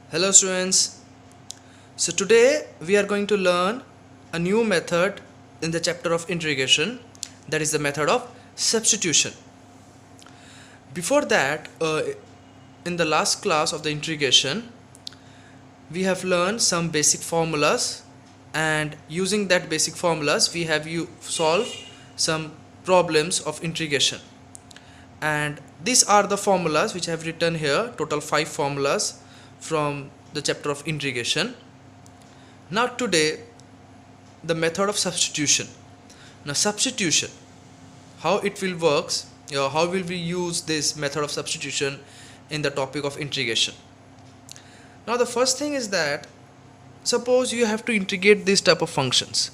Hello students. So today we are going to learn a new method in the chapter of integration, that is the method of substitution. Before that, in the last class of the integration, we have learned some basic formulas, and using that basic formulas we have solved some problems of integration. And these are the formulas which I have written here, total 5 formulas from the chapter of integration. Now today, the method of substitution. Now substitution, how it will works, how will we use this method of substitution in the topic of integration. Now the first thing is that, suppose you have to integrate this type of functions,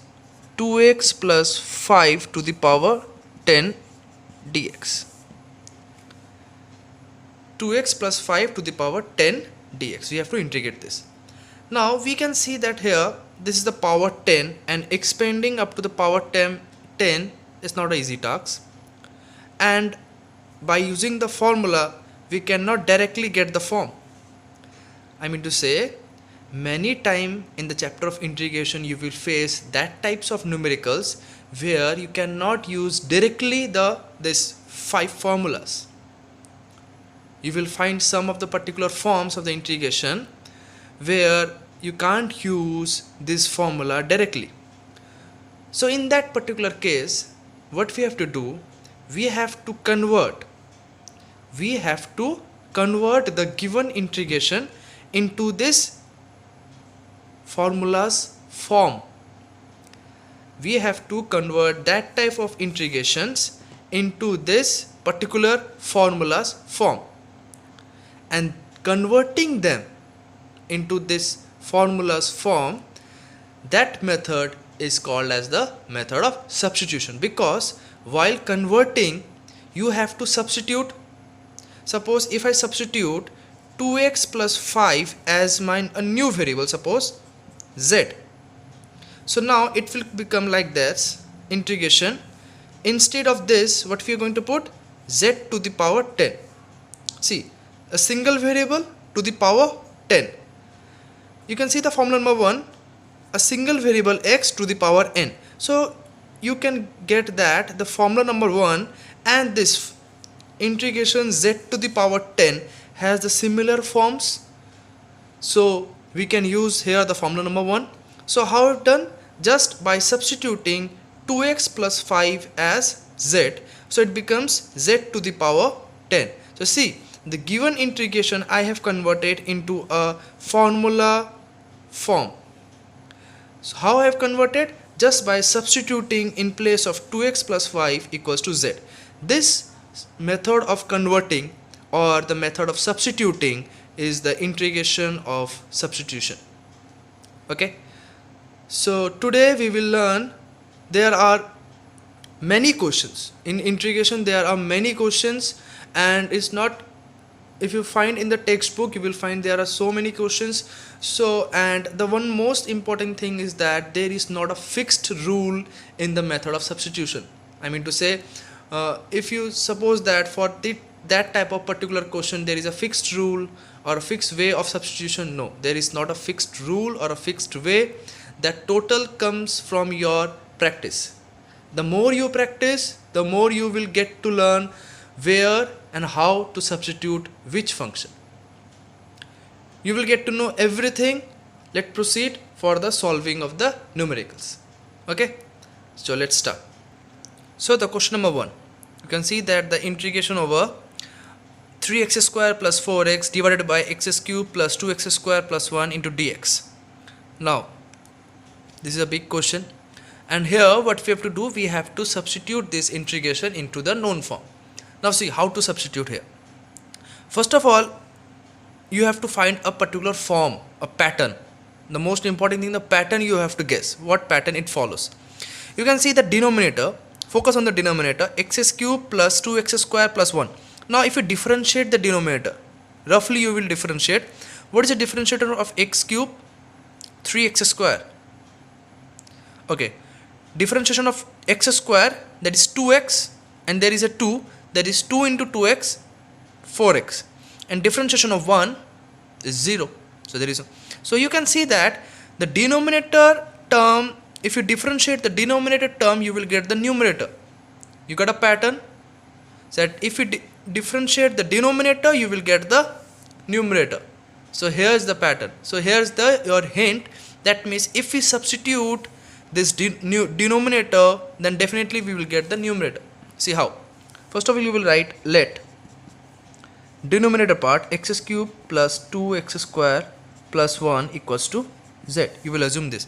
2x plus 5 to the power 10 dx. 2x plus 5 to the power 10 dx. We have to integrate this. Now we can see that here this is the power 10, and expanding up to the power 10 is not an easy task. And by using the formula we cannot directly get the form. I mean to say, many time in the chapter of integration you will face that types of numericals where you cannot use directly this 5 formulas. You will find some of the particular forms of the integration where you can't use this formula directly. So in that particular case, what we have to do, we have to convert the given integration into this formula's form. We have to convert that type of integrations into this particular formula's form, and converting them into this formula's form, that method is called as the method of substitution. Because while converting you have to substitute. Suppose if I substitute 2x plus 5 as a new variable, suppose z. So now it will become like this integration. Instead of this, what we are going to put? Z to the power 10. See, a single variable to the power 10. You can see the formula number 1, a single variable x to the power n. So you can get that the formula number 1 and this integration z to the power 10 has the similar forms. So we can use here the formula number 1. So how I've done? Just by substituting 2x plus 5 as z, so it becomes z to the power 10. So see, the given integration I have converted into a formula form. So how I have converted? Just by substituting in place of 2x plus 5 equals to z. This method of converting, or the method of substituting, is the integration of substitution. Okay. So today we will learn, there are many questions in integration. There are many questions, and it's not, if you find in the textbook you will find there are so many questions. So, and the one most important thing is that there is not a fixed rule in the method of substitution. I mean to say, if you suppose that for that type of particular question there is a fixed rule or a fixed way of substitution, no, there is not a fixed rule or a fixed way. That total comes from your practice. The more you practice, the more you will get to learn where and how to substitute which function. You will get to know everything. Let's proceed for the solving of the numericals. Okay, so let's start. So the question number 1, you can see that the integration over 3x square plus 4x divided by x cube plus 2x square plus 1 into dx. Now this is a big question, and here what we have to do, we have to substitute this integration into the known form. Now see how to substitute here. First of all, you have to find a particular form, a pattern. The most important thing, the pattern you have to guess what pattern it follows. You can see the denominator, focus on the denominator, x cube plus 2x square plus 1. Now if you differentiate the denominator, roughly you will differentiate. What is the differentiator of x cube? 3x square. Okay, differentiation of x square, that is 2x, and there is a 2, that is 2 into 2x, 4x, and differentiation of 1 is 0. So there is so you can see that the denominator term, if you differentiate the denominator term, you will get the numerator. You got a pattern that if you differentiate the denominator, you will get the numerator. So here's the pattern. So here's the your hint. That means if we substitute this denominator, then definitely we will get the numerator. See how? First of all, you will write let denominator part x cube plus 2x square plus 1 equals to z. You will assume this.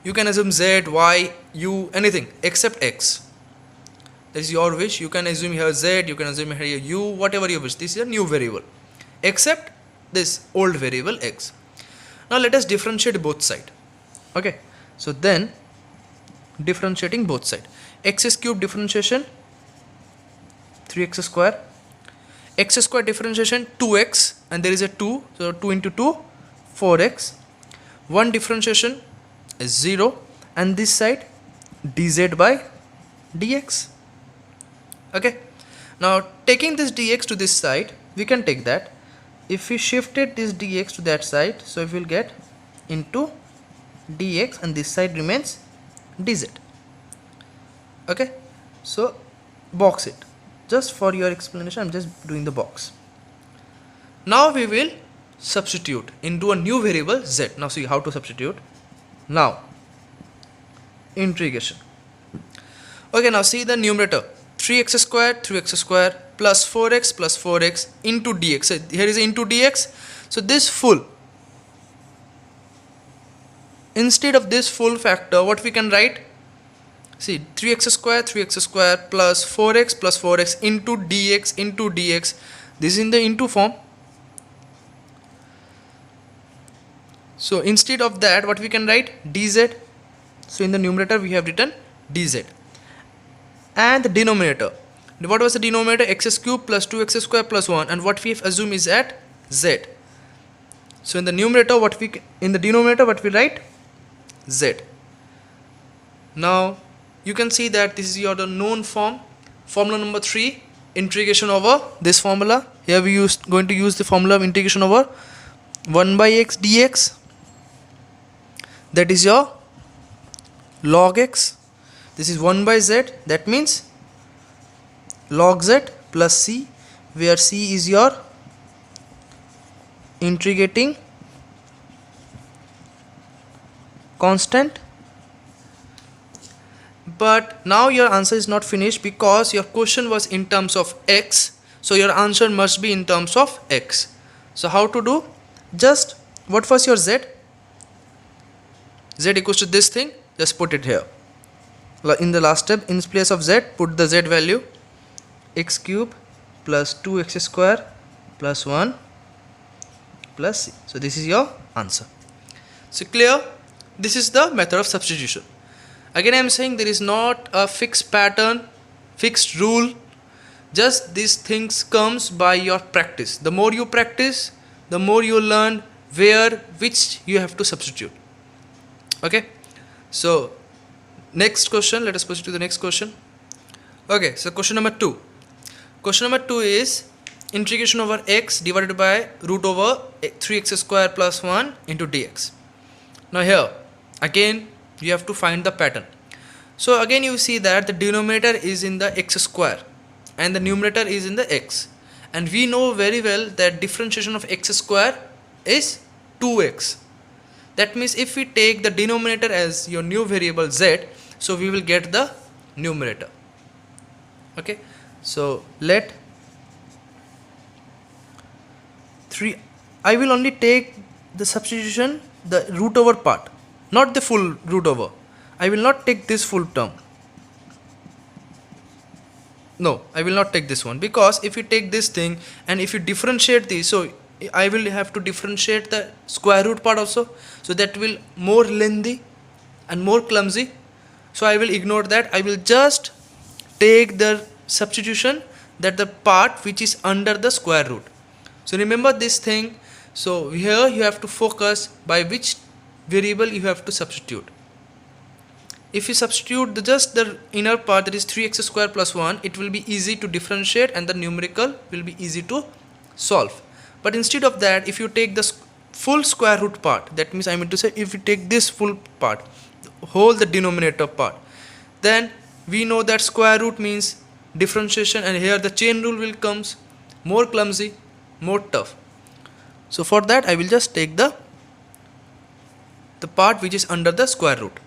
You can assume z, y, u, anything except x. That is your wish. You can assume here z, you can assume here u, whatever you wish. This is a new variable except this old variable x. Now let us differentiate both sides. Okay, so then differentiating both sides, x cube differentiation 3x square, x square differentiation 2x, and there is a 2, so 2 into 2 4x, 1 differentiation is 0, and this side dz by dx. Okay, now taking this dx to this side, we can take that. If we shifted this dx to that side, so we will get into dx, and this side remains dz. Okay, so box it. Just for your explanation, I'm just doing the box. Now we will substitute into a new variable z. Now see how to substitute. Now integration. Okay, now see the numerator 3x square plus 4x into dx. So here is into dx. So this full, instead of this full factor, what we can write? See 3x square plus 4x into dx. This is in the into form. So instead of that, what we can write? Dz. So in the numerator we have written dz. And the denominator, what was the denominator? X cube plus 2x square plus 1, and what we have assumed is at z. So in the numerator, what we write? Z. Now you can see that this is your known form. Formula number 3, integration over this formula. Here we going to use the formula of integration over 1 by x dx. That is your log x. This is 1 by z. That means log z plus c, where c is your integrating constant. But now your answer is not finished, because your question was in terms of x, so your answer must be in terms of x. So how to do? Just what was your z? Z equals to this thing, just put it here. In the last step, in place of z, put the z value x cube plus 2x square plus 1 plus c. So this is your answer. So clear? This is the method of substitution. Again I am saying there is not a fixed pattern, fixed rule. Just these things comes by your practice. The more you practice, the more you learn which you have to substitute. Okay, so next question, let us proceed to the next question. Okay, so question number 2. Question number 2 is integration over x divided by root over 3x square plus 1 into dx. Now here again you have to find the pattern. So again you see that the denominator is in the x square and the numerator is in the x, and we know very well that differentiation of x square is 2x. That means if we take the denominator as your new variable z, so we will get the numerator. Okay, so let 3, I will only take the substitution, the root over part, not the full root over. I will not take this full term. No, I will not take this one, because if you take this thing and if you differentiate this, so I will have to differentiate the square root part also, so that will more lengthy and more clumsy. So I will ignore that. I will just take the substitution, that the part which is under the square root. So remember this thing. So here you have to focus by which variable you have to substitute. If you substitute just the inner part, that is 3x square plus 1, it will be easy to differentiate and the numerical will be easy to solve. But instead of that, if you take the full square root part, that means I mean to say if we take this full part, whole the denominator part, then we know that square root means differentiation, and here the chain rule will comes more clumsy, more tough. So for that I will just take the part which is under the square root,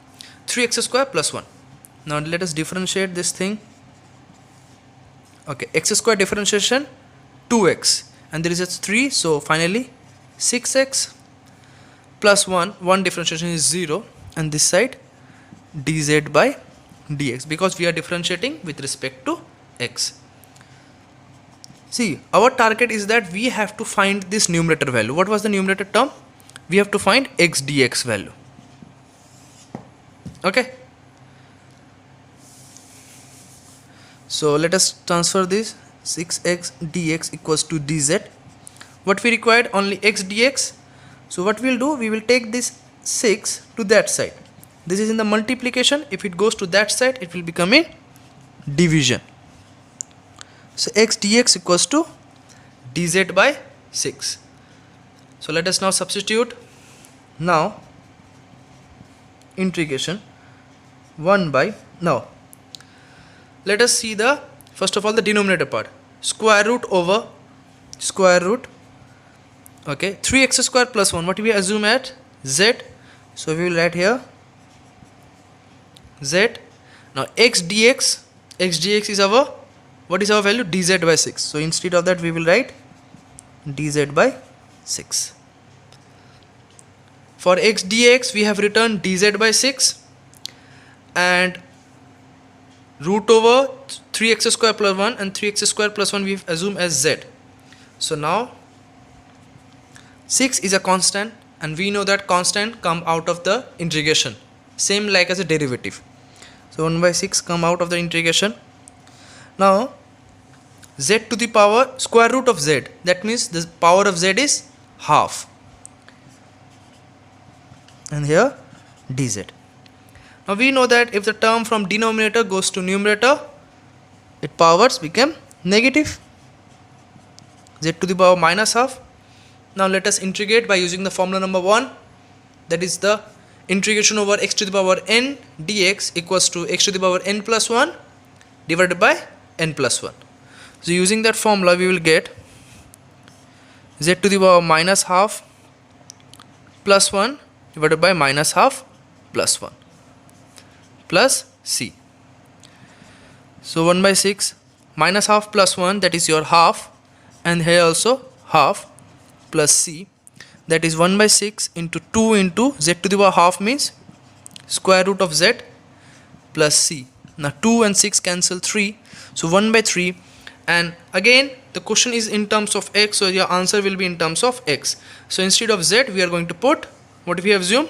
3x square plus 1. Now let us differentiate this thing. Okay, x square differentiation 2x, and there is a 3, so finally 6x plus 1 differentiation is 0, and this side dz by dx, because we are differentiating with respect to x. See, our target is that we have to find this numerator value. What was the numerator term? We have to find x dx value. Okay, so let us transfer this. 6x dx equals to dz. What we required? Only x dx. So what we'll do, we will take this 6 to that side. This is in the multiplication. If it goes to that side, it will become a division. So x dx equals to dz by 6. So let us now substitute. Now integration 1 by, now let us see the, first of all, the denominator part. Square root over square root. Okay, 3x square plus 1, what we assume at z, so we will write here z. Now x dx is our, what is our value? Dz by 6. So instead of that we will write dz by 6. For x dx we have written dz by 6 and root over 3x square plus 1, and 3x square plus 1 we assume as z. So now 6 is a constant, and we know that constant come out of the integration, same like as a derivative. So 1 by 6 come out of the integration. Now z to the power square root of z, that means the power of z is half, and here dz. Now we know that if the term from denominator goes to numerator, its powers become negative, z to the power minus half. Now let us integrate by using the formula number 1, that is the integration over x to the power n dx equals to x to the power n plus 1 divided by n plus 1. So using that formula we will get z to the power minus half plus 1 divided by minus half plus 1 plus c. So 1 by 6 minus half plus 1, that is your half, and here also half, plus c, that is 1 by 6 into 2 into z to the power half means square root of z plus c. Now 2 and 6 cancel 3, so 1 by 3, and again the question is in terms of x, so your answer will be in terms of x. So instead of z we are going to put, what if we assume?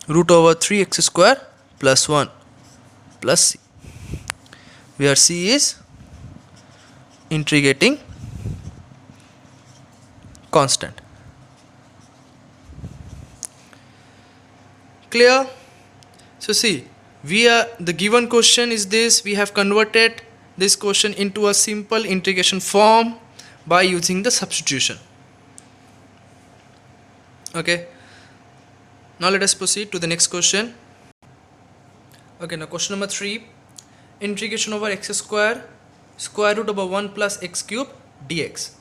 Root over 3x square plus 1 plus c, where c is integrating constant. Clear? So see, we are, the given question is this, we have converted this question into a simple integration form by using the substitution. Okay, now let us proceed to the next question. Okay, now question number 3, integration over x square square root over 1 plus x cube dx.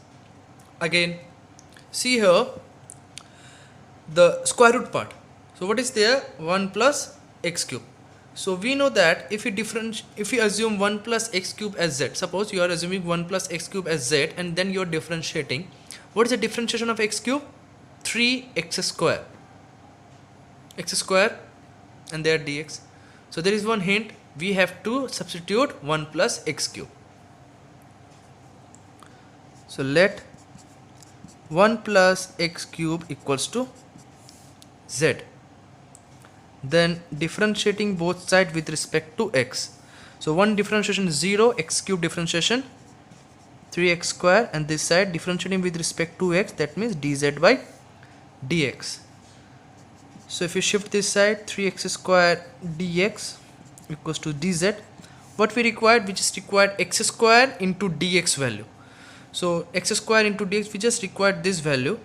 Again, see here the square root part. So what is there? 1 plus x cube. So we know that if we assume 1 plus x cube as z, suppose you are assuming 1 plus x cube as z, and then you are differentiating. What is the differentiation of x cube? 3x square. X square and there dx. So there is one hint, we have to substitute 1 plus x cube. So let 1 plus x cube equals to z. Then differentiating both sides with respect to x. So one differentiation is 0, x cube differentiation 3x square, and this side differentiating with respect to x, that means dz by dx. So if you shift this side, 3x square dx equals to dz. What we required? We just required x square into dx value. So x square into dx, we just required this value.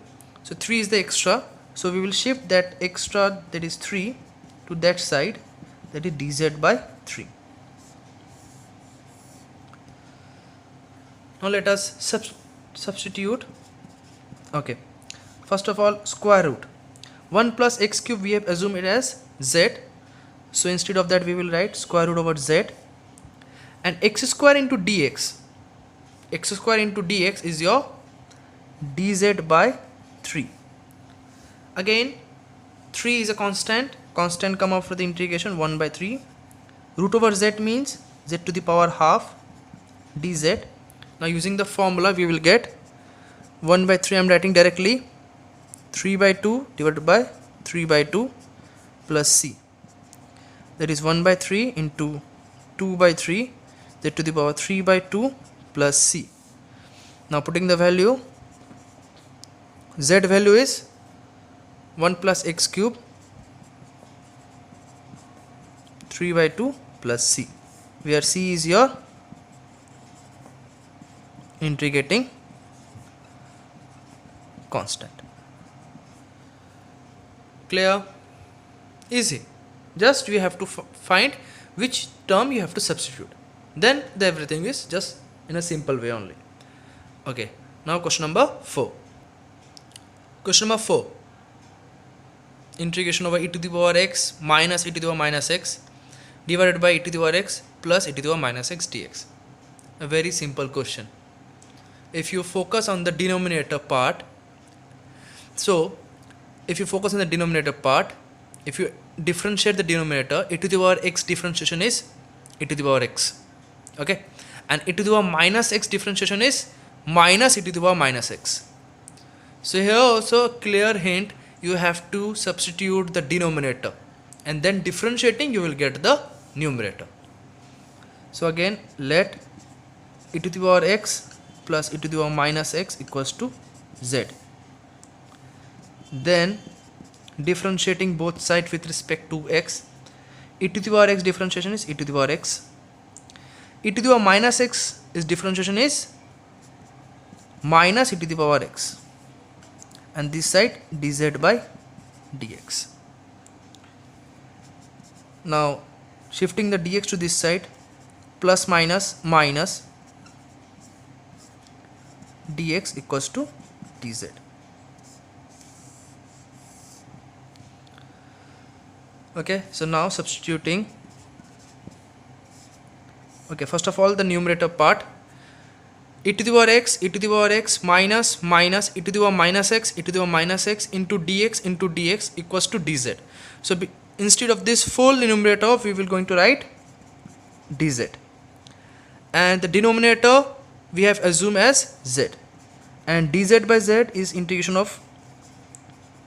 So 3 is the extra, so we will shift that extra, that is 3, to that side, that is dz by 3. Now let us substitute. Okay, first of all, square root 1 plus x cube, we have assumed it as z, so instead of that we will write square root over z, and x square into dx, x square into dx is your dz by 3. Again 3 is a constant come out for the integration 1 by 3. Root over z means z to the power half dz. Now using the formula we will get 1 by 3, I am writing directly 3 by 2 divided by 3 by 2 plus c, that is 1 by 3 into 2 by 3 z to the power 3 by 2 plus c. Now putting the value, z value is 1 plus x cube 3 by 2 plus c, where c is your integrating constant. Clear? Easy. Just we have to find which term you have to substitute, then everything is just in a simple way only. Okay, now question number 4. Question number 4, integration over e to the power x minus e to the power minus x divided by e to the power x plus e to the power minus x dx. A very simple question. If you focus on the denominator part, so if you focus on the denominator part, if you differentiate the denominator, e to the power x differentiation is e to the power x, okay, and e to the power minus x differentiation is minus e to the power minus x. So here also clear hint, you have to substitute the denominator and then differentiating you will get the numerator. So again let e to the power x plus e to the power minus x equals to z, then differentiating both sides with respect to x, e to the power x differentiation is e to the power x, e to the power minus x is differentiation is minus e to the power x, and this side dz by dx. Now shifting the dx to this side, plus minus minus dx equals to dz. Okay, so now substituting. Okay, first of all the numerator part, e to the power x minus minus e to the power minus x e to the power minus x into dx equals to dz. So instead of this full numerator we will going to write dz, and the denominator we have assumed as z, and dz by z is integration of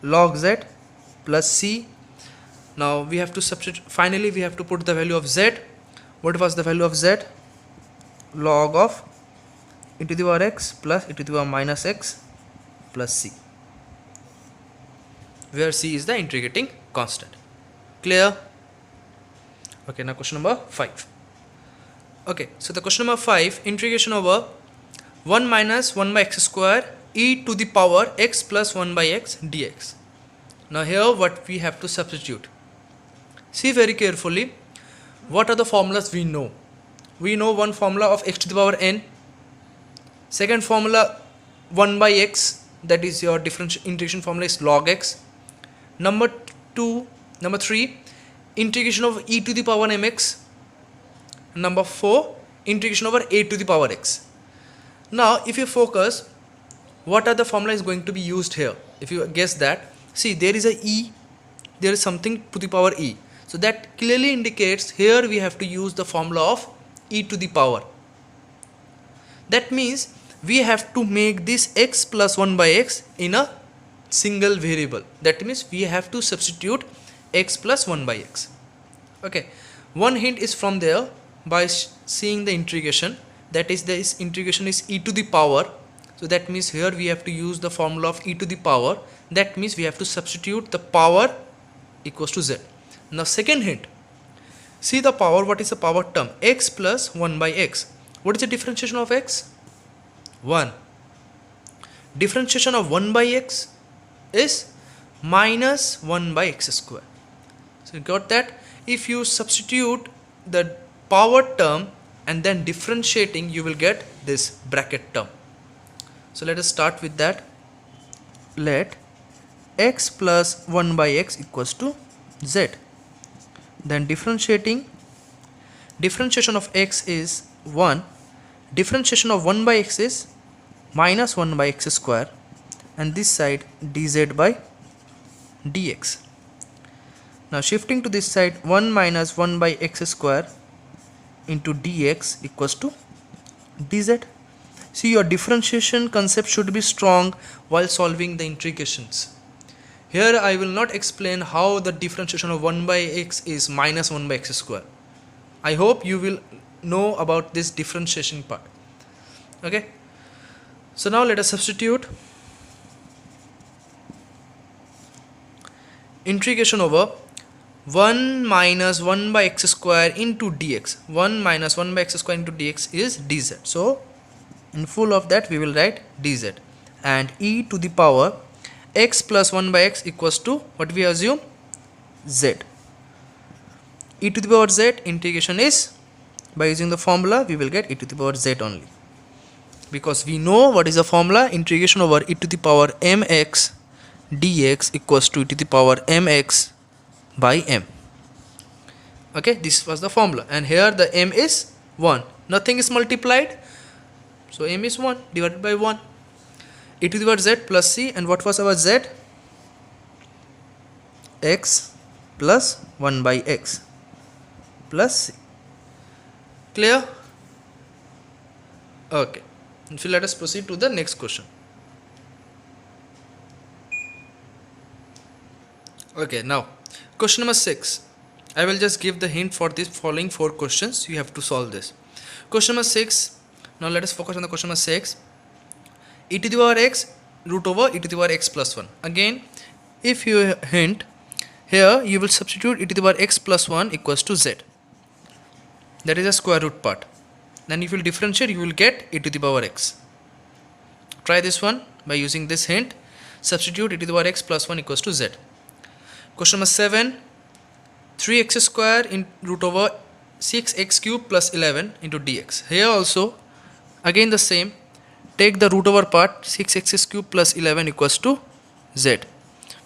log z plus c. Now we have to substitute, finally we have to put the value of z. What was the value of z? Log of e to the power x plus e to the power minus x plus c, where c is the integrating constant. Clear? Okay, now question number 5. Okay, so the question number 5, integration over 1 minus 1 by x square e to the power x plus 1 by x dx. Now here what we have to substitute. See very carefully, what are the formulas we know? We know one formula of x to the power n, second formula 1 by x, that is your differential integration formula is log x. Number 3, integration of e to the power mx. Number 4, integration over a to the power x. Now if you focus, what are the formula is going to be used here? If you guess that, see there is a e, there is something to the power e, so that clearly indicates here we have to use the formula of e to the power. That means we have to make this x plus 1 by x in a single variable. That means we have to substitute x plus 1 by x. Okay, one hint is from there by seeing the integration, that is this integration is e to the power, so that means here we have to use the formula of e to the power. That means we have to substitute the power equals to z. Now second hint, see the power, what is the power term? X plus 1 by x. What is the differentiation of x? 1. Differentiation of 1 by x, is minus 1 by x square. So you got that? If you substitute the power term and then differentiating, you will get this bracket term. So let us start with that. Let x plus 1 by x equals to z. Then differentiation of x is 1. Differentiation of 1 by x is minus 1 by x square, and this side dz by dx. Now shifting to this side, 1 minus 1 by x square into dx equals to dz. See, your differentiation concept should be strong while solving the integrations. Here I will not explain how the differentiation of 1 by x is minus 1 by x square. I hope you will know about this differentiation part. Okay. So now let us substitute integration over 1 minus 1 by x square into dx. 1 minus 1 by x square into dx is dz. So in full of that we will write dz, and e to the power x plus 1 by x equals to what we assume, z. E to the power z integration is, by using the formula we will get e to the power z only, because we know what is the formula. Integration over e to the power mx dx equals to e to the power mx by m. Okay, this was the formula, and here the m is 1, nothing is multiplied, so m is 1 divided by 1. E to the power z plus c, and what was our z? X plus 1 by x plus c. Clear? Okay, so let us proceed to the next question. Okay, now question number 6. I will just give the hint for these following 4 questions. You have to solve this. Question number 6. Now let us focus on the question number 6. E to the power x root over e to the power x plus 1. Again, if you hint, here you will substitute e to the power x plus 1 equals to z. That is a square root part. Then if you will differentiate, you will get e to the power x. Try this one by using this hint. Substitute e to the power x plus 1 equals to z. Question number 7. 3x square in root over 6x cube plus 11 into dx. Here also again the same. Take the root over part, 6x cube plus 11 equals to z,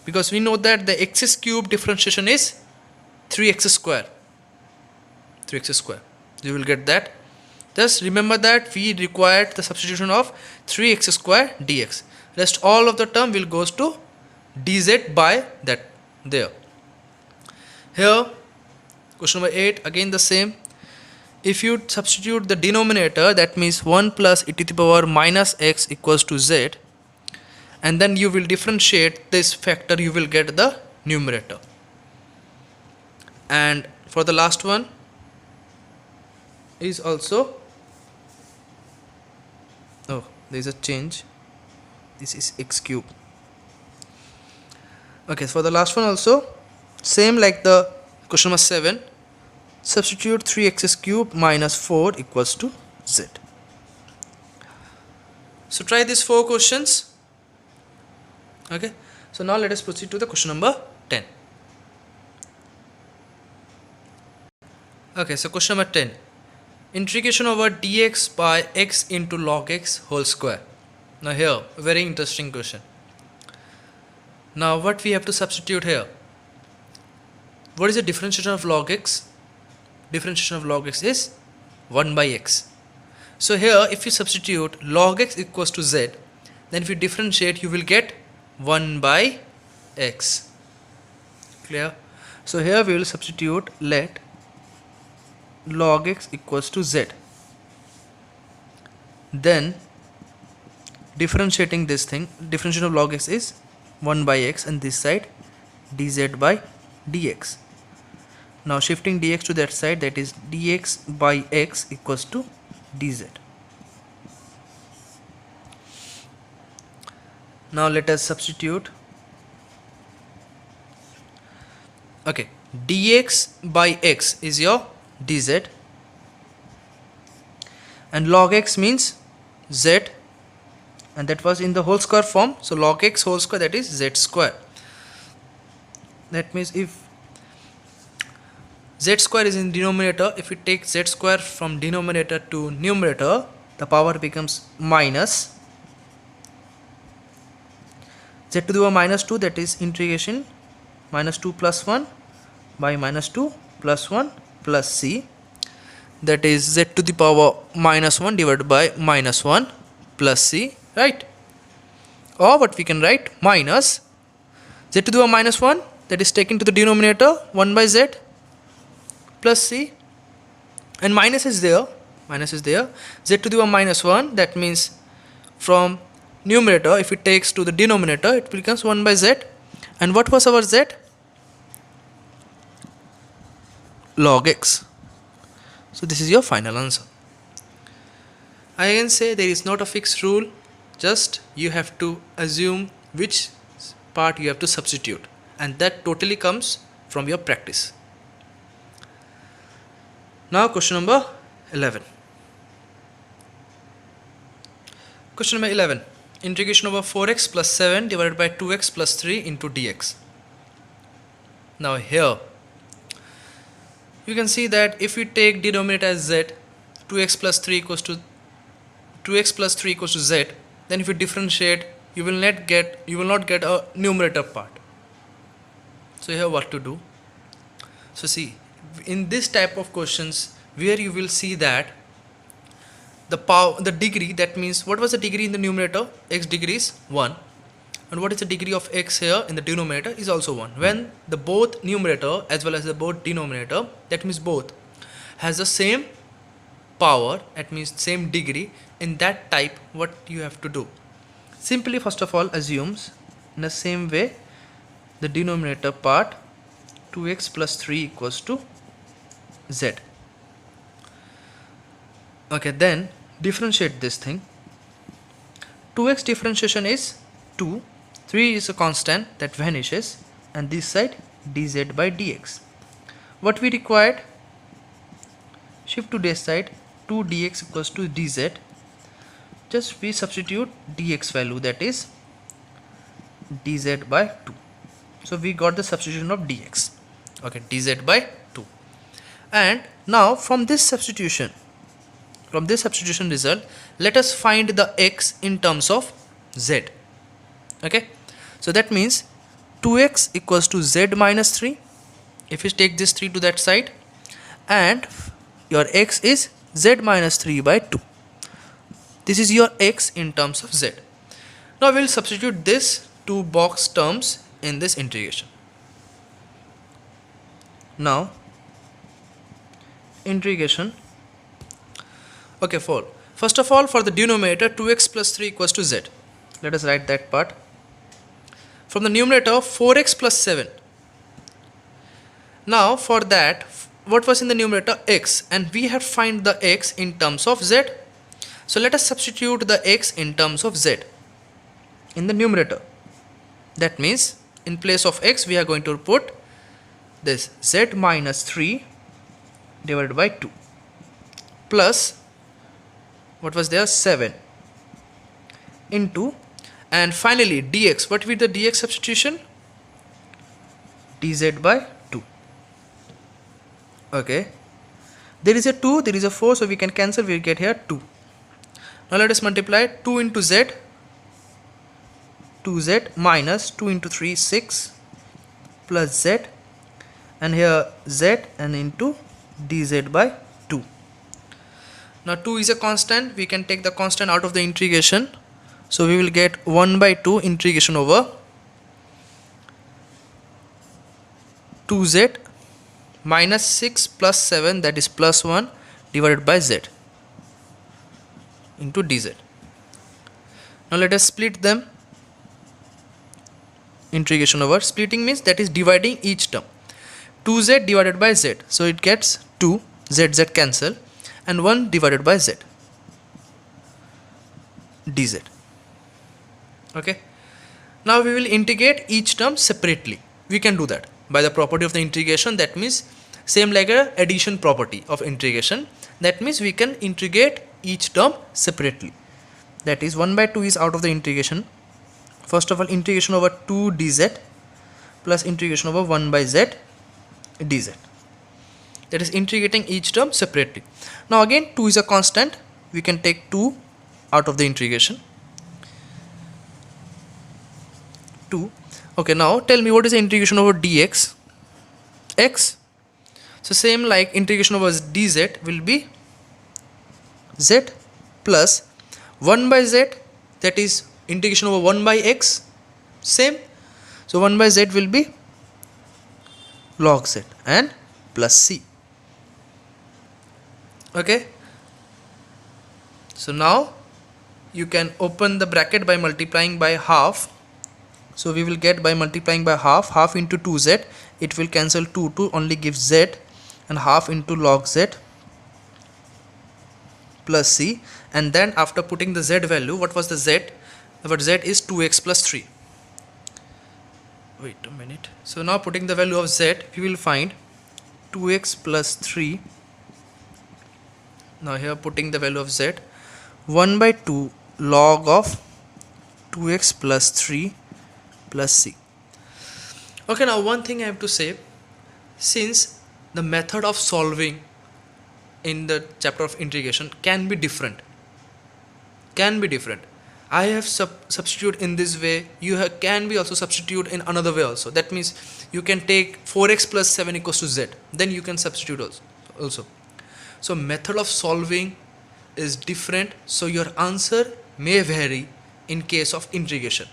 because we know that the x cube differentiation is 3x square. 3x square. You will get that. Just remember that we required the substitution of 3x square dx. Rest all of the term will goes to dz by that there. Here question number 8, again the same. If you substitute the denominator, that means 1 plus e to the power minus x equals to z, and then you will differentiate this factor, you will get the numerator. And for the last one is also, oh, there is a change, this is x cube. Okay, so for the last one also same like the question number 7. Substitute 3x cube minus 4 equals to z. So try these 4 questions. Okay, so now let us proceed to the question number 10. Okay, so question number 10. Integration over dx by x into log x whole square. Now here, a very interesting question. Now what we have to substitute here? What is the differentiation of log x? Differentiation of log x is 1 by x. So here if you substitute log x equals to z, then if you differentiate you will get 1 by x. Clear? So here we will substitute, let log x equals to z. Then differentiating this thing, differentiation of log x is 1 by x, and this side dz by dx. Now shifting dx to that side, that is dx by x equals to dz. Now let us substitute. Okay, dx by x is your dz, and log x means z, and that was in the whole square form. So log x whole square, that is z square. That means if z square is in denominator, if we take z square from denominator to numerator, the power becomes minus z to the power minus 2, that is integration minus 2 plus 1 by minus 2 plus 1 plus c, that is z to the power minus 1 divided by minus 1 plus c, right? Or what we can write, minus z to the power minus 1, that is taken to the denominator 1 by z plus c, and minus is there, z to the power minus 1, that means from numerator if it takes to the denominator it becomes 1 by z, and what was our z? Log x. So this is your final answer. I can say there is not a fixed rule, just you have to assume which part you have to substitute, and that totally comes from your practice. Now question number 11. Question number 11. Integration over 4x plus 7 divided by 2x plus 3 into dx. Now here you can see that if we take denominator as z, 2x plus 3 equals to z, then if you differentiate you will not get a numerator part. So here what to do? So see, in this type of questions where you will see that the degree, that means what was the degree in the numerator? X degree is 1, and what is the degree of x here in the denominator is also 1. When the both numerator as well as the both denominator, that means both has the same power, that means same degree, in that type what you have to do, simply first of all assumes in the same way the denominator part 2x plus 3 equals to z. Okay, then differentiate this thing. 2x differentiation is 2, 3 is a constant that vanishes, and this side dz by dx. What we required, shift to this side, 2 dx equals to dz, just we substitute dx value, that is dz by 2. So we got the substitution of dx, okay, dz by 2. And now from this substitution result, let us find the x in terms of z. Okay, so that means 2x equals to z minus 3 if you take this 3 to that side, and your x is z minus 3 by 2. This is your x in terms of z. Now we will substitute this two box terms in this integration. Now integration, okay, first of all for the denominator 2x plus 3 equals to z, let us write that part. From the numerator 4x plus 7. Now for that, what was in the numerator? X, and we have find the x in terms of z. So let us substitute the x in terms of z in the numerator. That means in place of x we are going to put this z minus 3 divided by 2 plus what was there, 7 into, and finally dx. What will be the dx substitution? dz by 2. Okay, there is a 2, there is a 4, so we can cancel, we will get here 2. Now let us multiply 2 into z, 2z minus 2 into 3, 6 plus z, and here z and into dz by 2. Now 2 is a constant, we can take the constant out of the integration, so we will get 1 by 2 integration over 2z minus 6 plus 7, that is plus 1 divided by z into dz. Now let us split them. Integration over, splitting means that is dividing each term. 2z divided by z, so it gets 2, z cancel, and 1 divided by z dz. Okay, now we will integrate each term separately. We can do that by the property of the integration, that means same like a addition property of integration, that means we can integrate each term separately. that is 1 by 2 is out of the integration. First of all, integration over 2 dz plus integration over 1 by z dz. That is integrating each term separately. Now again 2 is a constant, we can take 2 out of the integration. 2. Okay, now tell me what is the integration over dx? X. So same like integration over dz will be z plus 1 by z, that is integration over 1 by x, same. So 1 by z will be log z and plus c. Okay, so now you can open the bracket by multiplying by half. So we will get by multiplying by half into 2z, it will cancel 2 only gives z, and half into log z plus c. And then after putting the z value, what was the z? Our z is 2x plus 3. Wait a minute. So now putting the value of z, we will find 2x plus 3. Now here putting the value of z, 1 by 2 log of 2x plus 3 plus c. Okay, now one thing I have to say, since the method of solving in the chapter of integration can be different, I have substitute in this way, you can be also substitute in another way also. That means you can take 4x plus 7 equals to z, then you can substitute also. So method of solving is different, so your answer may vary in case of integration,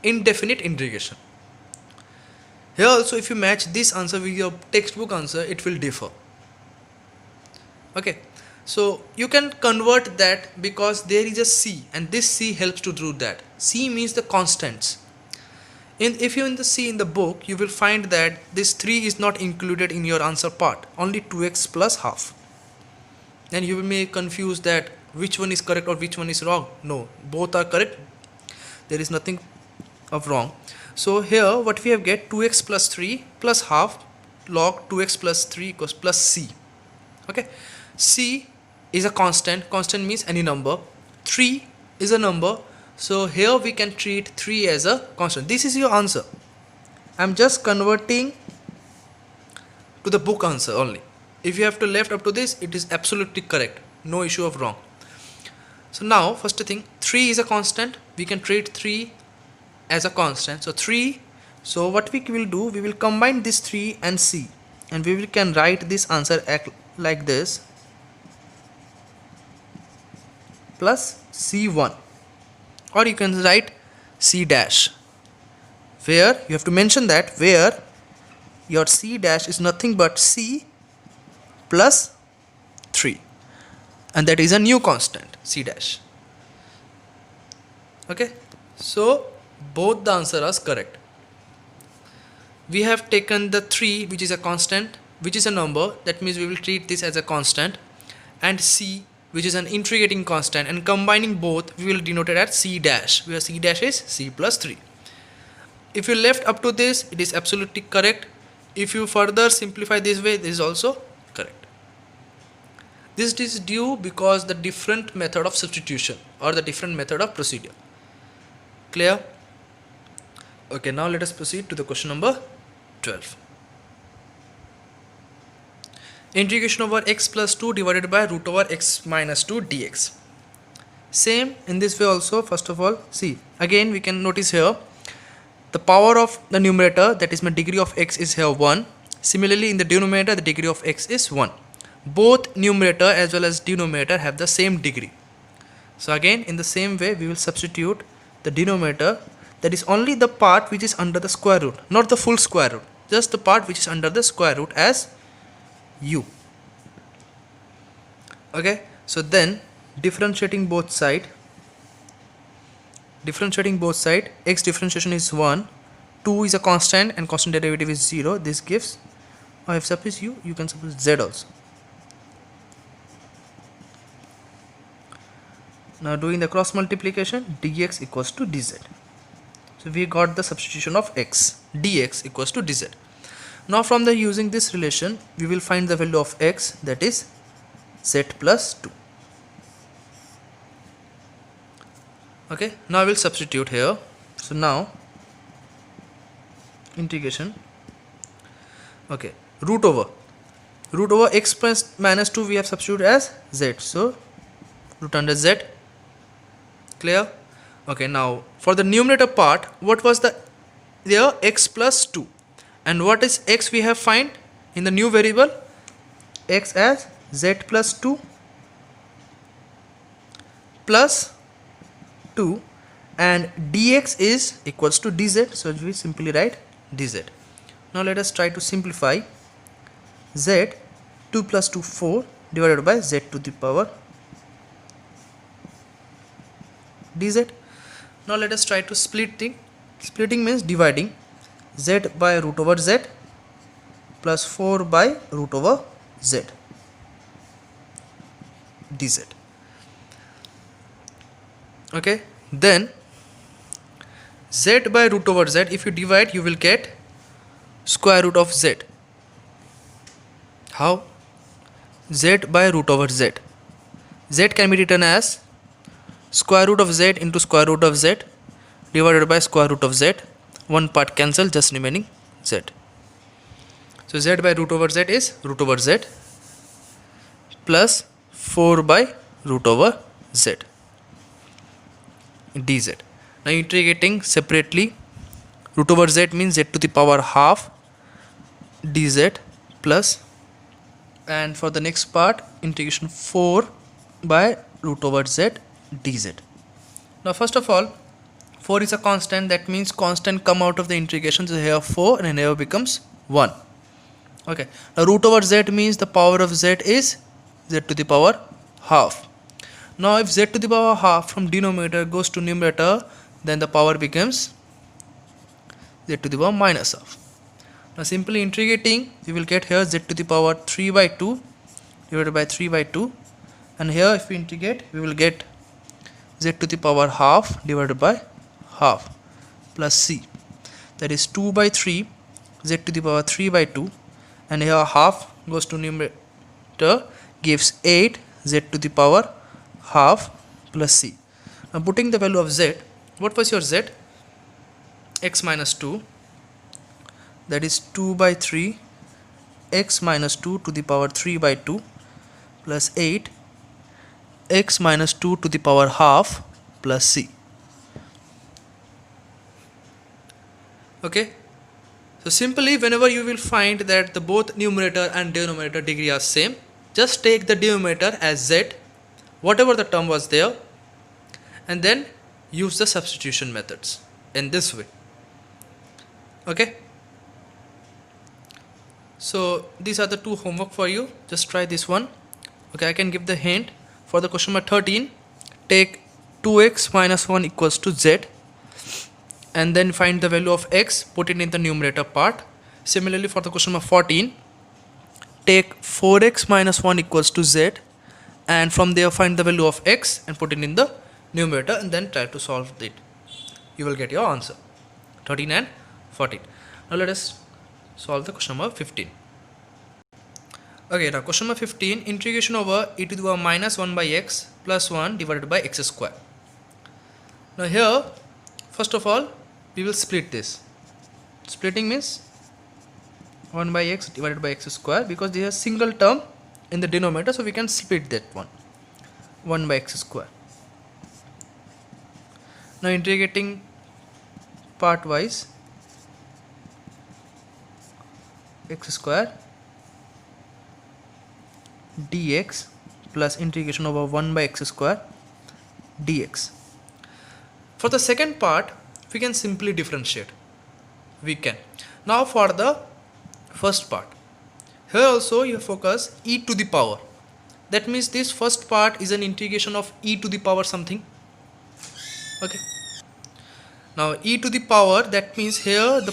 indefinite integration. Here also if you match this answer with your textbook answer, it will differ. Okay, so you can convert that because there is a c, and this c helps to do that. C means the constants. If you in the C in the book, you will find that this 3 is not included in your answer part, only 2x plus half. Then you may be confused that which one is correct or which one is wrong. No, both are correct. There is nothing of wrong. So here what we have get 2x plus 3 plus half log 2x plus 3 equals plus c. Okay, c is a constant. Constant means any number. 3 is a number. So here we can treat 3 as a constant. This is your answer. I am just converting to the book answer only. If you have to left up to this, it is absolutely correct. No issue of wrong. So now first thing, 3 is a constant. We can treat 3 as a constant. So 3. So what we will do, we will combine this 3 and c, and we can write this answer like this, plus c1. Or you can write c dash, where you have to mention that where your c dash is nothing but c plus 3, and that is a new constant, c dash. Okay, so both the answers are correct. We have taken the 3, which is a constant, which is a number, that means we will treat this as a constant, and c, which is an integrating constant, and combining both we will denote it as c dash, where c dash is c plus 3. If you left up to this, it is absolutely correct. If you further simplify this way, this is also correct. This is due because the different method of substitution or the different method of procedure. Clear? Okay, now let us proceed to the question number 12. Integration over x plus 2 divided by root over x minus 2 dx. Same in this way also. First of all, see, again we can notice here the power of the numerator, that is my degree of x, is here 1. Similarly in the denominator, the degree of x is 1. Both numerator as well as denominator have the same degree. So again in the same way we will substitute the denominator, that is only the part which is under the square root, not the full square root, just the part which is under the square root, as u. Okay, so then differentiating both side, x differentiation is 1, 2 is a constant and constant derivative is 0. This gives, or if suppose u, you can suppose z also. Now doing the cross multiplication, dx equals to dz. So we got the substitution of x, dx equals to dz. Now from the using this relation, we will find the value of x, that is z plus 2. Okay, now I will substitute here. So now integration, okay, root over x plus minus 2 we have substituted as z, so root under z. Clear? Okay, now for the numerator part, what was the there? X plus 2, and what is x we have find in the new variable? X as z plus 2 plus 2, and dx is equals to dz, so we simply write dz. Now let us try to simplify. Z 2 plus 2 4 divided by z to the power dz. Now let us try to splitting. Splitting means dividing. Z by root over z plus 4 by root over z dz. Okay, then z by root over z, if you divide you will get square root of z. How? Z by root over z. Z can be written as square root of z into square root of z divided by square root of z. One part cancel, just remaining z. So z by root over z is root over z plus 4 by root over z dz. Now integrating separately, root over z means z to the power half dz plus, and for the next part integration 4 by root over z dz. Now first of all, 4 is a constant, that means constant come out of the integration, so here 4 and here becomes 1. Okay, now root over z means the power of z is z to the power half. Now if z to the power half from denominator goes to numerator, then the power becomes z to the power minus half. Now simply integrating, we will get here z to the power 3 by 2 divided by 3 by 2, and here if we integrate we will get z to the power half divided by half plus c, that is 2 by 3 z to the power 3 by 2, and here half goes to numerator gives 8 z to the power half plus c. Now putting the value of z, what was your z? X minus 2, that is 2 by 3 x minus 2 to the power 3 by 2 plus 8 x minus 2 to the power half plus c. Okay, so simply whenever you will find that the both numerator and denominator degree are same, just take the denominator as z, whatever the term was there, and then use the substitution methods in this way. Okay, so these are the two homework for you, just try this one. Okay, I can give the hint. For the question number 13, take 2x minus 1 equals to z, and then find the value of x, put it in the numerator part. Similarly for the question number 14, take 4x minus 1 equals to z, and from there find the value of x and put it in the numerator, and then try to solve it. You will get your answer. 13 and 14. Now let us solve the question number 15. Okay, now question number 15, integration over e to the power minus 1 by x plus 1 divided by x square. Now here, first of all, we will split this. Splitting means 1 by x divided by x square, because there is a single term in the denominator, so we can split that one. 1 by x square. Now integrating part wise, x square dx plus integration over 1 by x square dx. For the second part, we can simply differentiate. We can. Now for the first part, here also you focus e to the power. That means this first part is an integration of e to the power something. Okay. Now e to the power, that means here the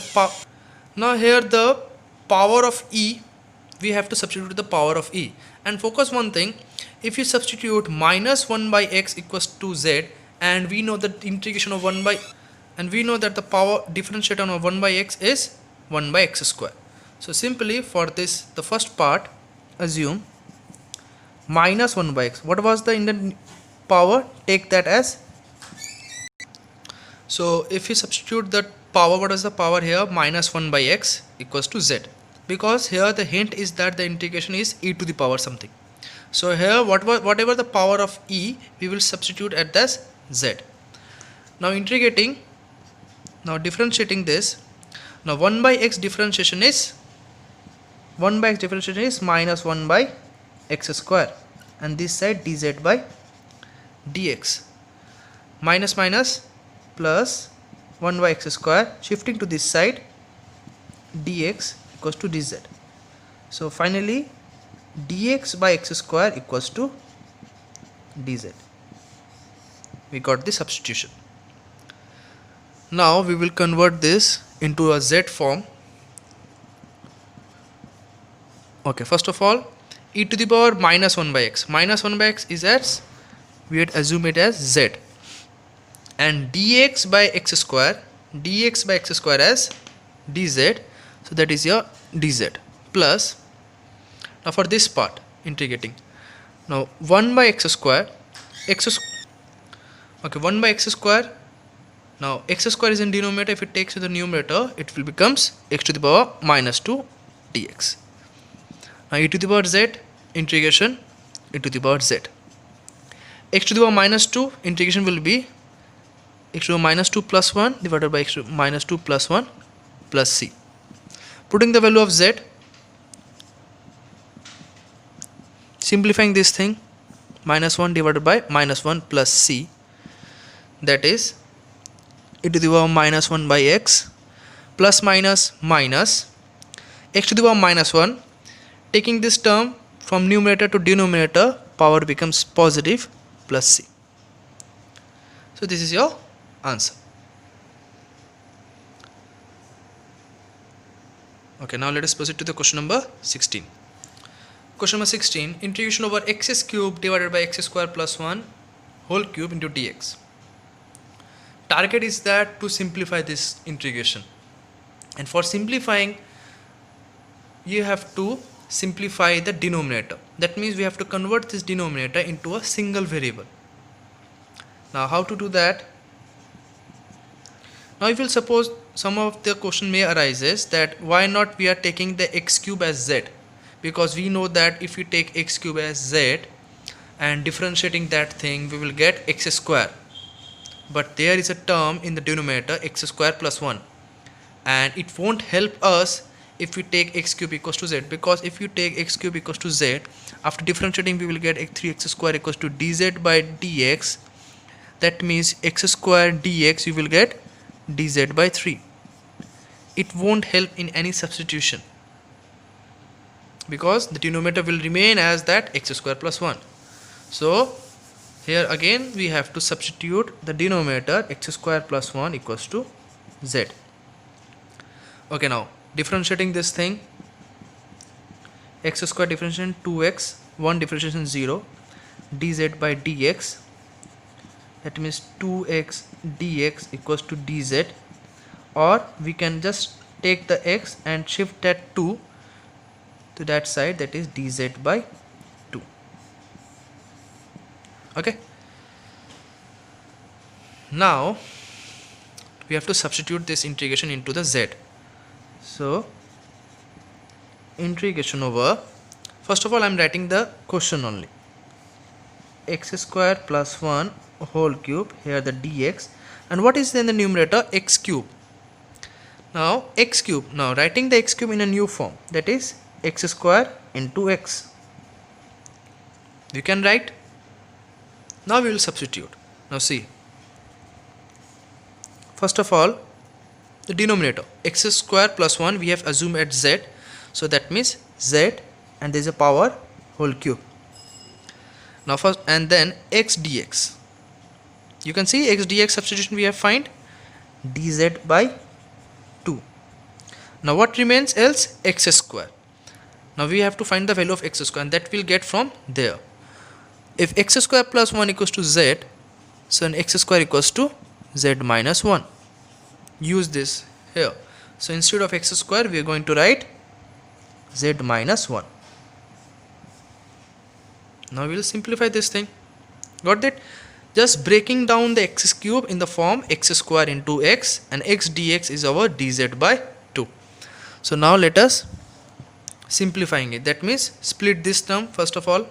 power of e, we have to substitute the power of e. And focus one thing, if you substitute minus 1 by x equals to z, and we know that integration of 1 by, and we know that the power differentiation of 1 by x is 1 by x square. So simply for this, the first part, assume minus 1 by x. What was the in the power? Take that as So if we substitute the power, what is the power here? Minus 1 by x equals to z, because here the hint is that the integration is e to the power something. So here whatever the power of e, we will substitute at this z. Now integrating, now differentiating this. Now 1 by x differentiation is minus 1 by x square, and this side dz by dx. Minus minus plus 1 by x square, shifting to this side, dx equals to dz. So finally dx by x square equals to dz. We got the substitution. Now we will convert this into a z form. Okay, first of all, e to the power minus 1 by x. Minus 1 by x is as, we had assumed it as z, and dx by x square as dz, so that is your dz plus, now for this part integrating, now 1 by x square, okay, 1 by x square, now x square is in denominator, if it takes to the numerator it will becomes x to the power minus 2 dx. Now e to the power z integration e to the power z, x to the power minus 2 integration will be x to the minus 2 plus 1 divided by x to the minus 2 plus 1 plus c. Putting the value of z, simplifying this thing, minus 1 divided by minus 1 plus c, that is e to the power minus 1 by x plus minus minus x to the power minus 1. Taking this term from numerator to denominator, power becomes positive plus c. So this is your answer. Okay, now let us proceed to the question number 16. Question number 16, integration over x cube divided by x square plus 1 whole cube into dx. Target is that to simplify this integration, and for simplifying you have to simplify the denominator. That means we have to convert this denominator into a single variable. Now how to do that? Now if you will suppose some of the question may arises that why not we are taking the x cube as z, because we know that if we take x cube as z and differentiating that thing we will get x square, but there is a term in the denominator x square plus 1, and it won't help us if we take x cube equals to z, because if you take x cube equals to z, after differentiating we will get 3x square equals to dz by dx. That means x square dx you will get dz by 3. It won't help in any substitution, because the denominator will remain as that x square plus 1. So here again we have to substitute the denominator x square plus 1 equals to z. Okay, now differentiating this thing, x square differentiation 2x, 1 differentiation 0, dz by dx, that means 2x dx equals to dz, or we can just take the x and shift that 2 to that side, that is dz by 2. Okay, now we have to substitute this integration into the z. So integration over, first of all I am writing the question only, x square plus 1 whole cube, here the dx, and what is in the numerator? X cube. Now x cube, now writing the x cube in a new form, that is x square into x. You can write. Now we will substitute. Now see, first of all the denominator x square plus 1 we have assumed at z, so that means z and there is a power whole cube. Now first, and then x dx, you can see x dx substitution we have find dz by 2. Now what remains else? X square. Now we have to find the value of x square, and that we'll get from there. If x square plus 1 equals to z, so then x square equals to z minus 1. Use this here. So instead of x square we are going to write z minus 1. Now we will simplify this thing. Got that? just breaking down the x cube in the form x square into x, and x dx is our dz by 2. So now let us simplifying it. That means split this term first of all.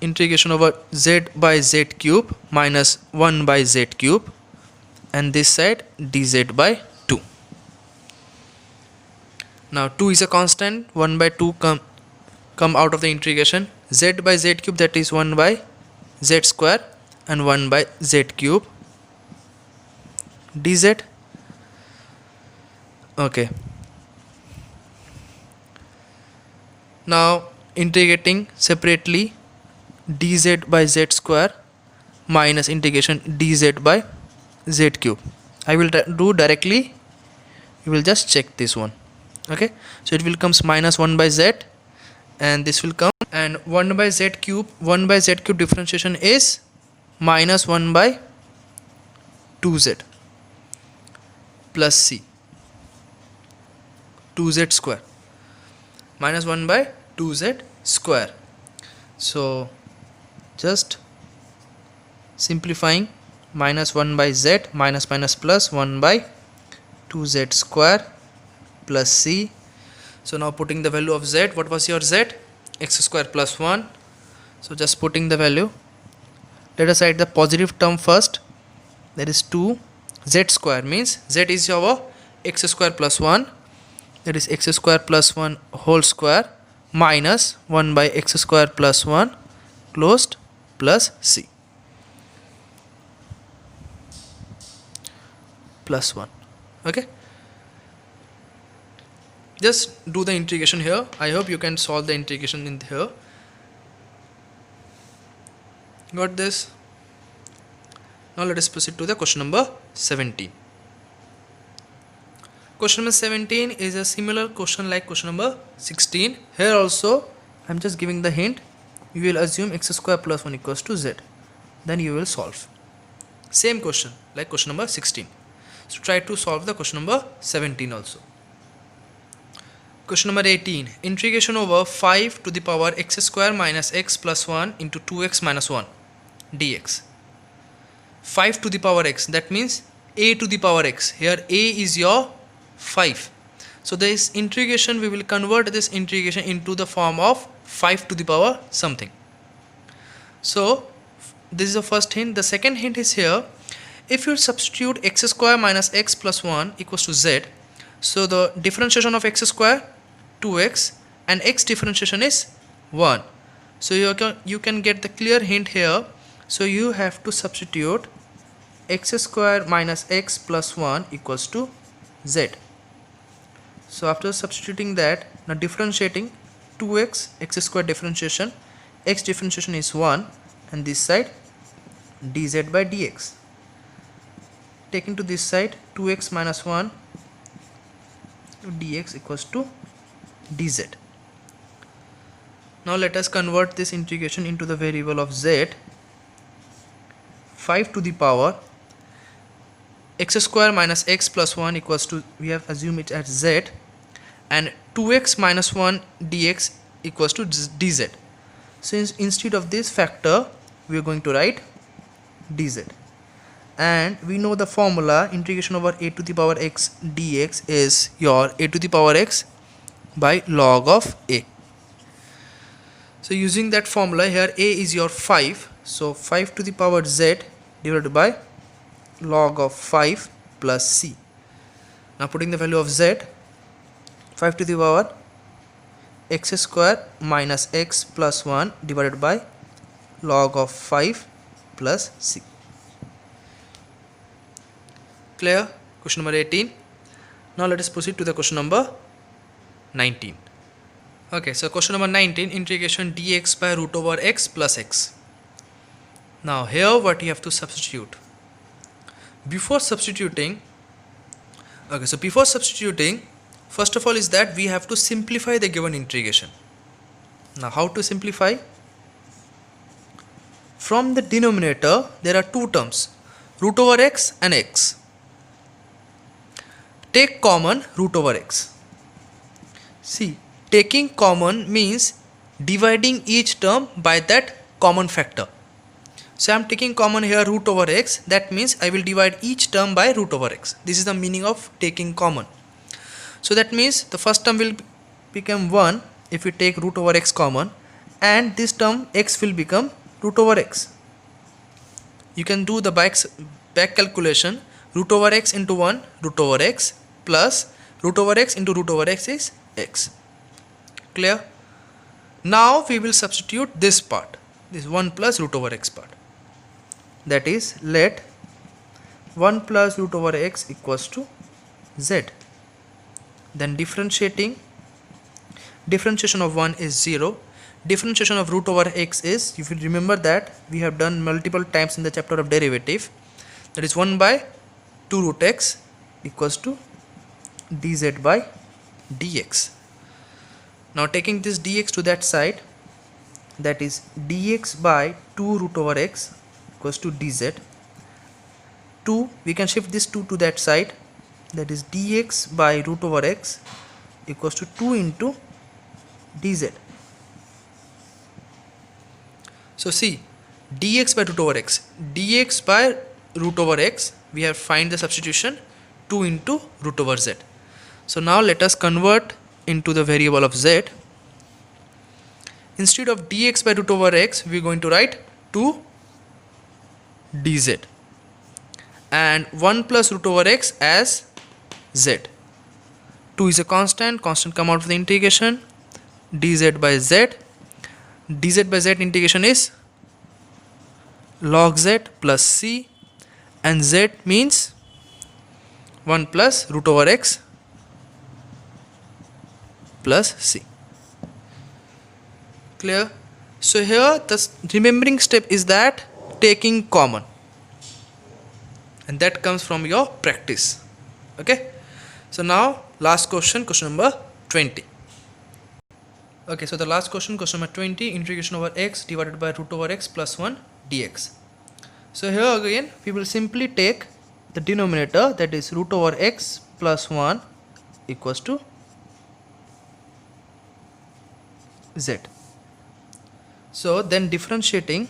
Integration over z by z cube minus 1 by z cube, and this side dz by 2. Now 2 is a constant, 1 by 2 come out of the integration. Z by z cube, that is 1 by z square and 1 by z cube dz. Okay. Now integrating separately dz by z square minus integration dz by z cube. I will do directly, you will just check this one. Okay, so it will comes minus 1 by z, and this will come, and 1 by z cube, 1 by z cube differentiation is minus 1 by 2z plus c, 2z square, minus 1 by 2z square. So just simplifying, minus 1 by z, minus minus plus 1 by 2z square plus c. So now putting the value of z, what was your z? X square plus 1. So just putting the value. Let us write the positive term first, that is 2. Z square means z is our x square plus 1, that is x square plus 1 whole square minus 1 by x square plus 1 closed plus c plus 1. Okay, just do the integration here. I hope you can solve the integration in here. Got this? Now let us proceed to the question number 17. Question number 17 is a similar question like question number 16. Here also I am just giving the hint. You will assume x square plus 1 equals to z. Then you will solve. Same question like question number 16. So try to solve the question number 17 also. Question number 18. Integration over 5 to the power x square minus x plus 1 into 2x minus 1 dx. 5 to the power x, that means a to the power x. Here a is your 5. So this integration, we will convert this integration into the form of 5 to the power something. So this is the first hint. The second hint is here. If you substitute x square minus x plus 1 equals to z, so the differentiation of x square 2x and x differentiation is 1. So you can get the clear hint here. So you have to substitute x square minus x plus 1 equals to z. So after substituting that, now differentiating 2x, x square differentiation, x differentiation is 1, and this side dz by dx. Taking to this side, 2x minus 1 dx equals to dz. Now let us convert this integration into the variable of z. 5 to the power x square minus x plus 1 equals to, we have assumed it as z, and 2x minus 1 dx equals to dz. Since instead of this factor we are going to write dz, and we know the formula integration over a to the power x dx is your a to the power x by log of a. So using that formula, here a is your 5, so 5 to the power z divided by log of 5 plus c. Now putting the value of z, 5 to the power x square minus x plus 1 divided by log of 5 plus c. Clear? Question number 18. Now let us proceed to the question number 19. Okay, so question number 19, integration dx by root over x plus x. Now here what you have to substitute. Before substituting, first of all is that we have to simplify the given integration. Now how to simplify? From the denominator there are two terms, root over x and x. Take common root over x. See, taking common means dividing each term by that common factor. So I am taking common here root over x. That means I will divide each term by root over x. This is the meaning of taking common. So that means the first term will become 1 if we take root over x common, and this term x will become root over x. You can do the back calculation. Root over x into 1 root over x plus root over x into root over x is x. Clear? Now we will substitute this part, this 1 plus root over x part. That is, let 1 plus root over x equals to z. Then differentiation of 1 is 0. Differentiation of root over x is, if you remember that we have done multiple times in the chapter of derivative, that is 1 by 2 root x equals to dz by dx. Now taking this dx to that side, that is dx by 2 root over x equals to dz. 2, we can shift this 2 to that side, that is dx by root over x equals to 2 into dz. So see, dx by root over x, dx by root over x, we have find the substitution 2 into root over z. So now let us convert into the variable of z. Instead of dx by root over x, we are going to write 2 dz and 1 plus root over x as z. 2 is a constant come out of the integration, dz by z. Dz by z integration is log z plus c, and z means 1 plus root over x plus c. Clear? So here the remembering step is that taking common, and that comes from your practice. Okay, so now last question, question number 20. Okay, so the last question, question number 20, integration over x divided by root over x plus 1 dx. So here again we will simply take the denominator, that is root over x plus 1 equals to z. So then differentiating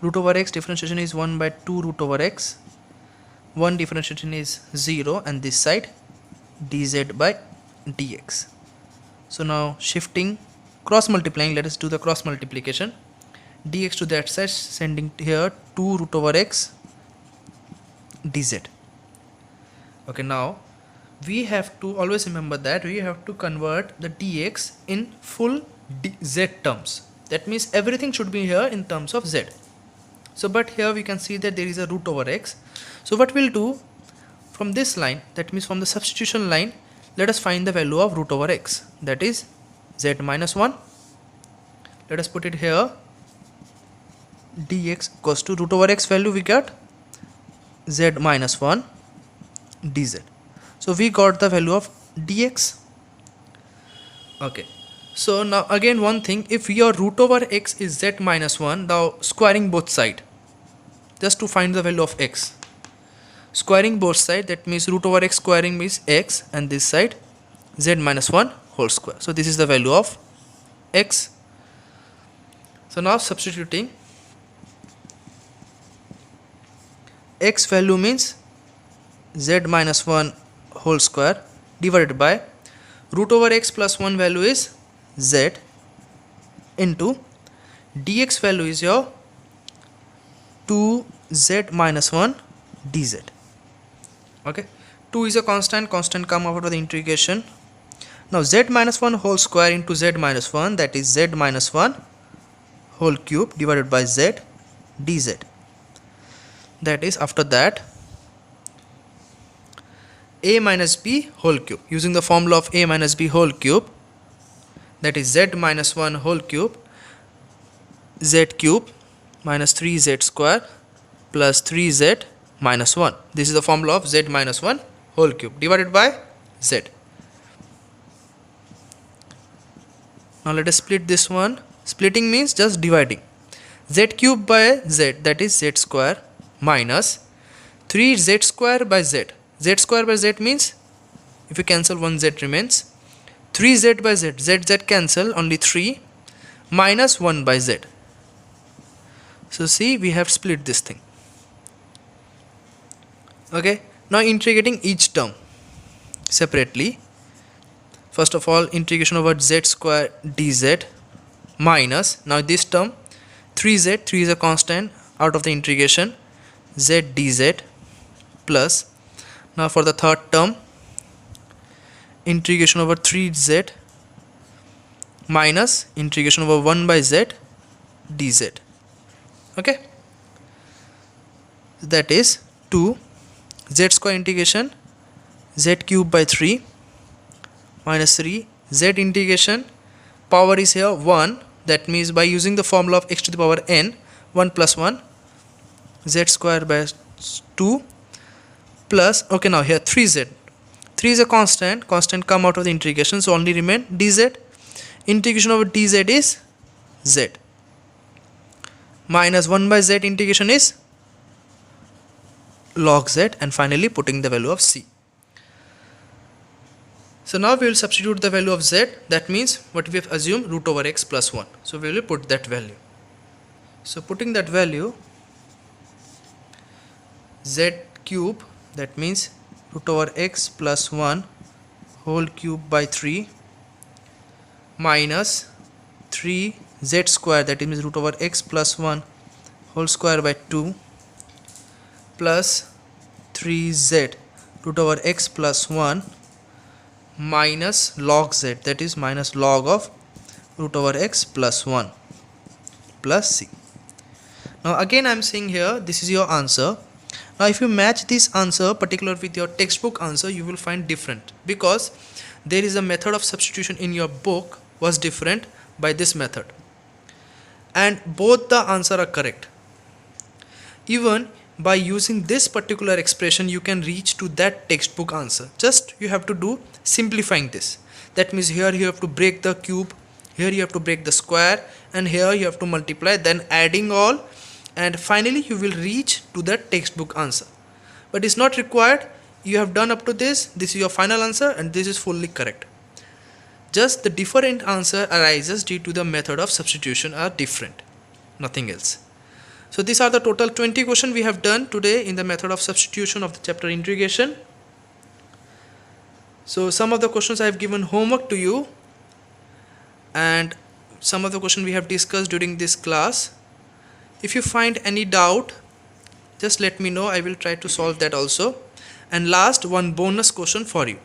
root over x, differentiation is 1 by 2 root over x, 1 differentiation is 0, and this side dz by dx. So now shifting, cross multiplying, let us do the cross multiplication. Dx to that side, sending here 2 root over x dz. Okay, now we have to always remember that we have to convert the dx in full z terms. That means everything should be here in terms of z. So but here we can see that there is a root over x. So what we'll do from this line, that means from the substitution line, let us find the value of root over x, that is z minus 1. Let us put it here, dx equals to root over x value we got z minus 1 dz. So we got the value of dx. Okay, so now again one thing, if your root over x is z minus 1, now squaring both side just to find the value of x. Squaring both side, that means root over x squaring means x, and this side z minus 1 whole square. So this is the value of x. So now substituting, x value means z minus 1 whole square divided by root over x plus 1 value is z into dx value is your 2z minus 1 dz. Okay, 2 is a constant come out of the integration. Now z minus 1 whole square into z minus 1, that is z minus 1 whole cube divided by z dz. That is, after that, a minus b whole cube, using the formula of a minus b whole cube, that is z minus 1 whole cube, z cube minus 3z square plus 3z minus 1. This is the formula of z minus 1 whole cube divided by z. Now let us split this one. Splitting means just dividing. Z cube by z, that is z square, minus 3z square by z. Z square by z means if you cancel, one z remains. 3z by z, z cancel, only 3, minus 1 by z. So see, we have split this thing. Okay, now integrating each term separately. First of all, integration over z square dz minus, now this term 3z, 3 is a constant out of the integration, z dz plus, now for the third term, integration over 3z minus integration over 1 by z dz. Okay, that is 2 z square integration z cube by 3 minus 3 z integration, power is here 1, that means by using the formula of x to the power n, 1 plus 1 z square by 2 plus, okay, now here 3z, 3 is a constant, constant come out of the integration, so only remain dz, integration over dz is z minus 1 by z integration is log z, and finally putting the value of c. So now we will substitute the value of z, that means what we have assumed, root over x plus 1. So we will put that value. So putting that value, z cube, that means root over x plus 1 whole cube by 3 minus 3 z square, that means root over x plus 1 whole square by 2 plus 3z root over x plus 1 minus log z, that is minus log of root over x plus 1 plus c. Now again I am saying here, this is your answer. Now if you match this answer particular with your textbook answer, you will find different, because there is a method of substitution in your book was different by this method, and both the answer are correct. Even by using this particular expression you can reach to that textbook answer, just you have to do simplifying this. That means here you have to break the cube, here you have to break the square, and here you have to multiply, then adding all, and finally you will reach to the textbook answer. But it's not required, you have done up to this is your final answer and this is fully correct. Just the different answer arises due to the method of substitution are different, nothing else. So these are the total 20 questions we have done today in the method of substitution of the chapter integration. So some of the questions I have given homework to you, and some of the questions we have discussed during this class. If you find any doubt, just let me know, I will try to solve that also. And last, one bonus question for you.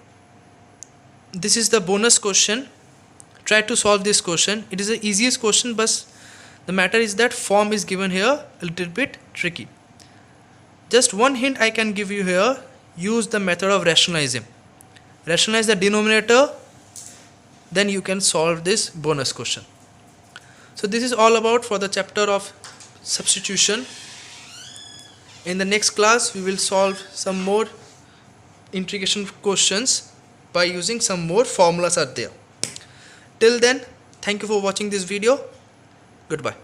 This is the bonus question. Try to solve this question. It is the easiest question, but the matter is that form is given here a little bit tricky. Just one hint I can give you here, use the method of rationalizing. Rationalize the denominator, then you can solve this bonus question. So this is all about for the chapter of substitution. In the next class we will solve some more integration questions by using some more formulas are there. Till then, thank you for watching this video. Goodbye.